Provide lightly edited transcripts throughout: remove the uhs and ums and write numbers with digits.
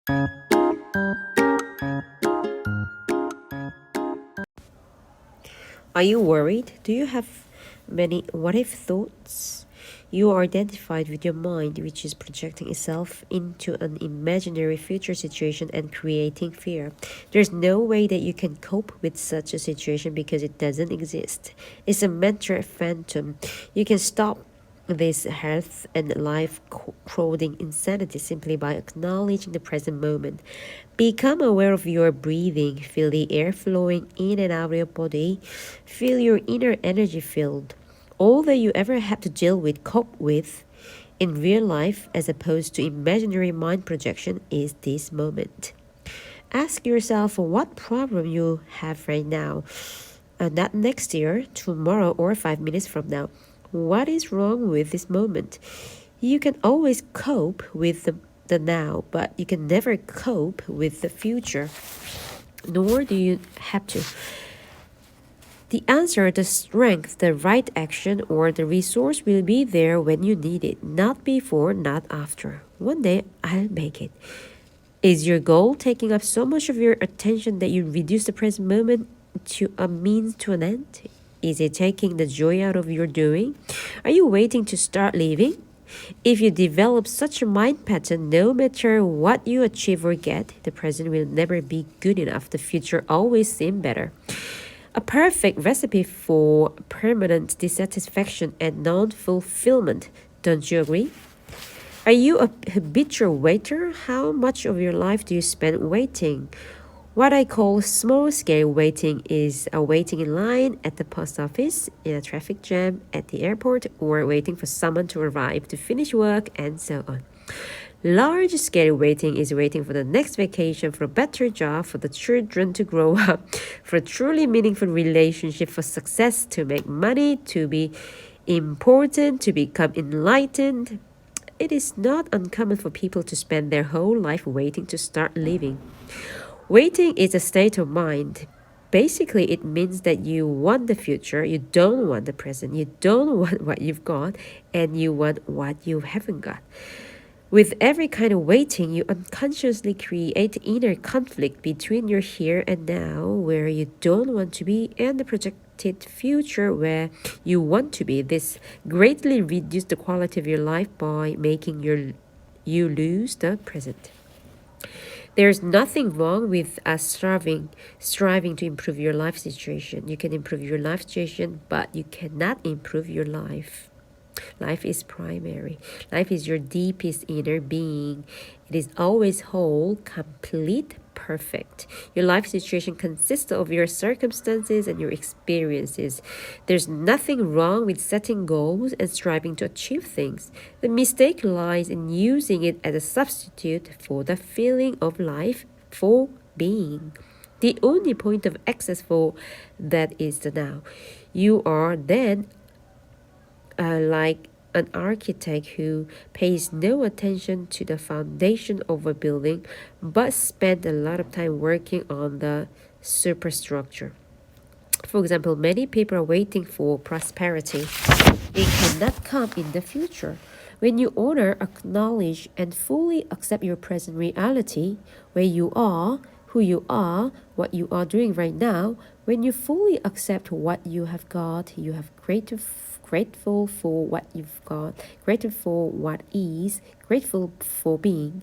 Are you worried? Do you have many what if thoughts? You are identified with your mind, which is projecting itself into an imaginary future situation and creating fear. There's no way that you can cope with such a situation because it doesn't exist. It's a mental phantom. You can stop this health and life crowding insanity simply by acknowledging the present moment. Become aware of your breathing. Feel the air flowing in and out of your body. Feel your inner energy field. All that you ever have to deal with, cope with in real life as opposed to imaginary mind projection is this moment. Ask yourself what problem you have right now, not next year, tomorrow, or 5 minutes from now. What is wrong with this moment? You can always cope with the now, but you can never cope with the future, nor do you have to. The answer, the strength, the right action, or the resource will be there when you need it, not before, not after. One day I'll make it. Is your goal taking up so much of your attention that you reduce the present moment to a means to an end? Is it taking the joy out of your doing? Are you waiting to start living? If you develop such a mind pattern, no matter what you achieve or get, the present will never be good enough. The future always seems better. A perfect recipe for permanent dissatisfaction and non-fulfillment. Don't you agree? Are you a habitual waiter? How much of your life do you spend waiting? What I call small-scale waiting is a waiting in line at the post office, in a traffic jam at the airport, or waiting for someone to arrive to finish work, and so on. Large-scale waiting is waiting for the next vacation, for a better job, for the children to grow up, for a truly meaningful relationship, for success, to make money, to be important, to become enlightened. It is not uncommon for people to spend their whole life waiting to start living. Waiting is a state of mind. Basically, it means that you want the future, you don't want the present, you don't want what you've got, and you want what you haven't got. With every kind of waiting, you unconsciously create inner conflict between your here and now, where you don't want to be, and the projected future where you want to be. This greatly reduces the quality of your life by making you lose the present. There's nothing wrong with striving to improve your life situation. You can improve your life situation, but you cannot improve your life. Life is primary. Life is your deepest inner being. It is always whole, complete, perfect. Your life situation consists of your circumstances and your experiences. There's nothing wrong with setting goals and striving to achieve things. The mistake lies in using it as a substitute for the feeling of life, for being. The only point of access for that is the now. You are then like an architect who pays no attention to the foundation of a building but spend a lot of time working on the superstructure. For example, many people are waiting for prosperity. It cannot come in the future. When you honor, acknowledge, and fully accept your present reality, where you are, who you are, what you are doing right now, when you fully accept what you have got, you have grateful for what you've got, grateful for what is, grateful for being.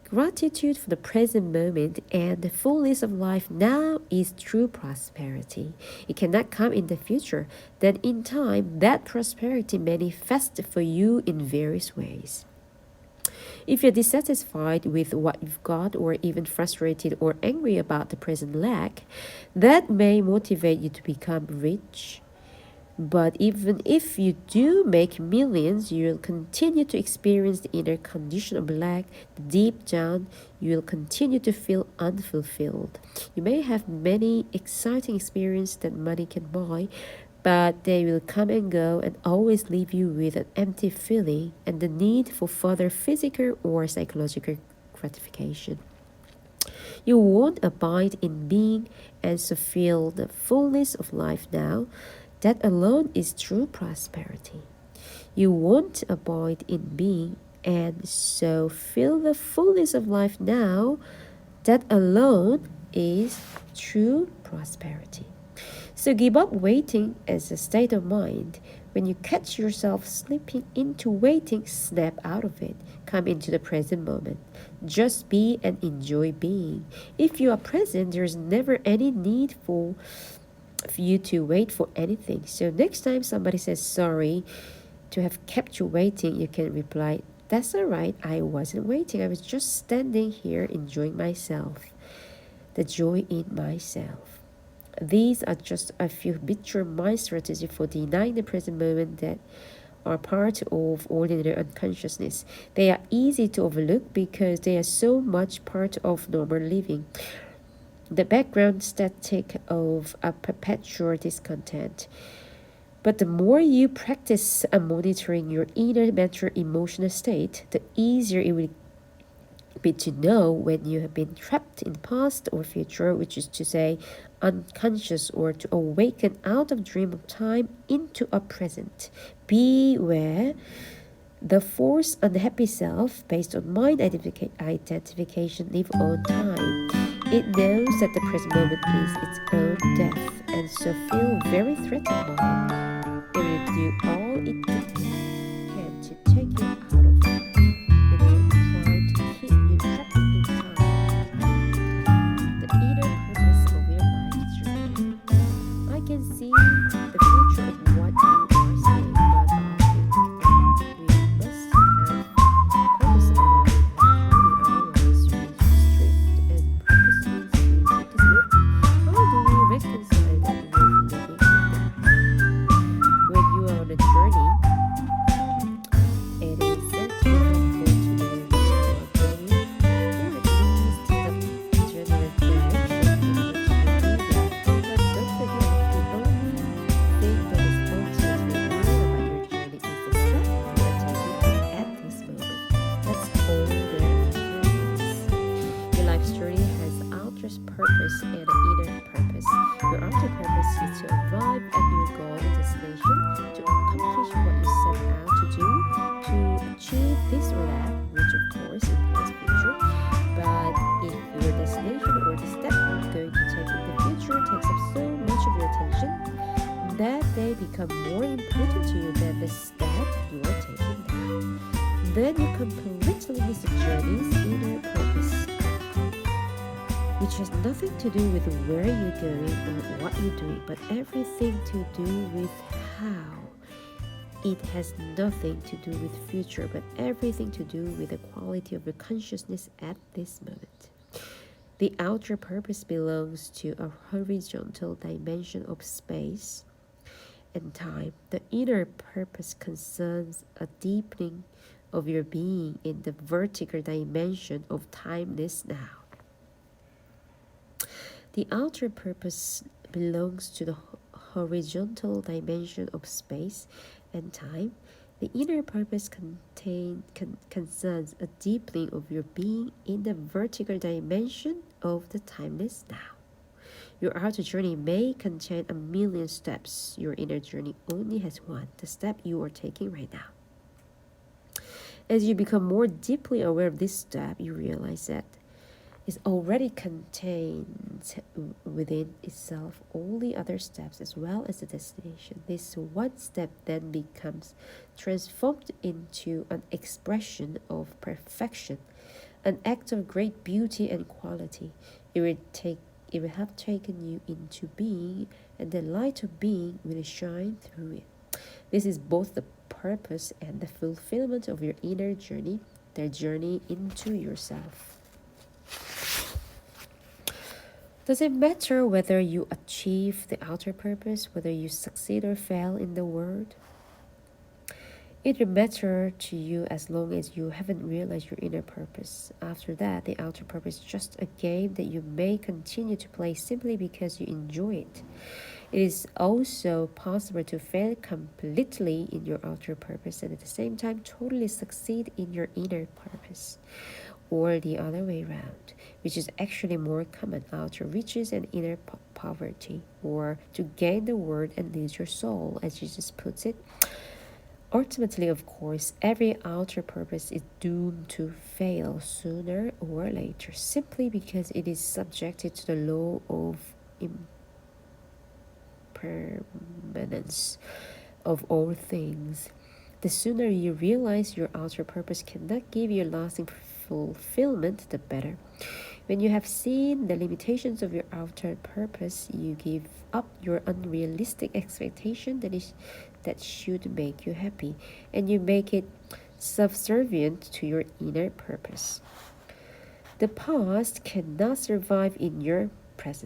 Gratitude for the present moment and the fullness of life now is true prosperity. It cannot come in the future. Then in time, that prosperity manifests for you in various ways. If you're dissatisfied with what you've got, or even frustrated or angry about the present lack, that may motivate you to become rich. But even if you do make millions, you'll continue to experience the inner condition of lack. Deep down, you'll continue to feel unfulfilled. You may have many exciting experiences that money can buy, but they will come and go and always leave you with an empty feeling and the need for further physical or psychological gratification. You won't abide in being and so feel the fullness of life now. That alone is true prosperity. You won't abide in being And so feel the fullness of life now. That alone is true prosperity. So give up waiting as a state of mind. When you catch yourself slipping into waiting, snap out of it. Come into the present moment. Just be and enjoy being. If you are present, there's never any need for you to wait for anything. So next time somebody says sorry to have kept you waiting, you can reply, "That's all right. I wasn't waiting. I was just standing here enjoying myself. The joy in myself." These are just a few habitual mind strategies for denying the present moment that are part of ordinary unconsciousness. They are easy to overlook because they are so much part of normal living. The background static of a perpetual discontent. But the more you practice monitoring your inner mental emotional state, the easier it will be to know when you have been trapped in the past or future, which is to say, unconscious, or to awaken out of dream of time into a present. Beware the force unhappy self based on mind identification live on time. It knows that the present moment is its own death, and so feel very threatened by it. It will do all it can to take you out of it. It will try to keep you trapped in time. The inner purpose of your life journey. I can see the future of what you are saying, but I think we must have purpose on our life journey, otherwise we just drift, and purpose means to take a slip. How do we reconcile that with living? When you are on a journey, it is said to be helpful to know that you are going, or at least the general direction in which you are moving. But don't forget, the only thing that is ultimately real about your journey is the step you are taking at this moment. That's all there is. Your life's journey has outer purpose and an inner purpose. Your outer purpose is to arrive at your goal and destination, to accomplish what you set out to do, to achieve this or that, which of course implies future. But if your destination or the step you're going to take in the future takes up so much of your attention that they become more important to you than the step you are taking now, then you completely miss the journey's inner purpose, which has nothing to do with where you're going or what you're doing, but everything to do with how. It has nothing to do with future, but everything to do with the quality of your consciousness at this moment. The outer purpose belongs to a horizontal dimension of space and time. The inner purpose concerns a deepening of your being in the vertical dimension of timeless now. The outer purpose belongs to the horizontal dimension of space and time. The inner purpose concerns a deepening of your being in the vertical dimension of the timeless now. Your outer journey may contain a million steps. Your inner journey only has one, the step you are taking right now. As you become more deeply aware of this step, you realize that is already contained within itself all the other steps as well as the destination. This one step then becomes transformed into an expression of perfection, an act of great beauty and quality. It will have taken you into being, and the light of being will shine through it. This is both the purpose and the fulfillment of your inner journey, the journey into yourself. Does it matter whether you achieve the outer purpose, whether you succeed or fail in the world? It will matter to you as long as you haven't realized your inner purpose. After that, the outer purpose is just a game that you may continue to play simply because you enjoy it. It is also possible to fail completely in your outer purpose and at the same time totally succeed in your inner purpose, or the other way around, which is actually more common: outer riches and inner poverty, or to gain the world and lose your soul, as Jesus puts it. Ultimately, of course, every outer purpose is doomed to fail sooner or later simply because it is subjected to the law of impermanence of all things. The sooner you realize your outer purpose cannot give you lasting fulfillment, the better. When you have seen the limitations of your outer purpose, you give up your unrealistic expectation that should make you happy, and you make it subservient to your inner purpose. The past cannot survive in your present.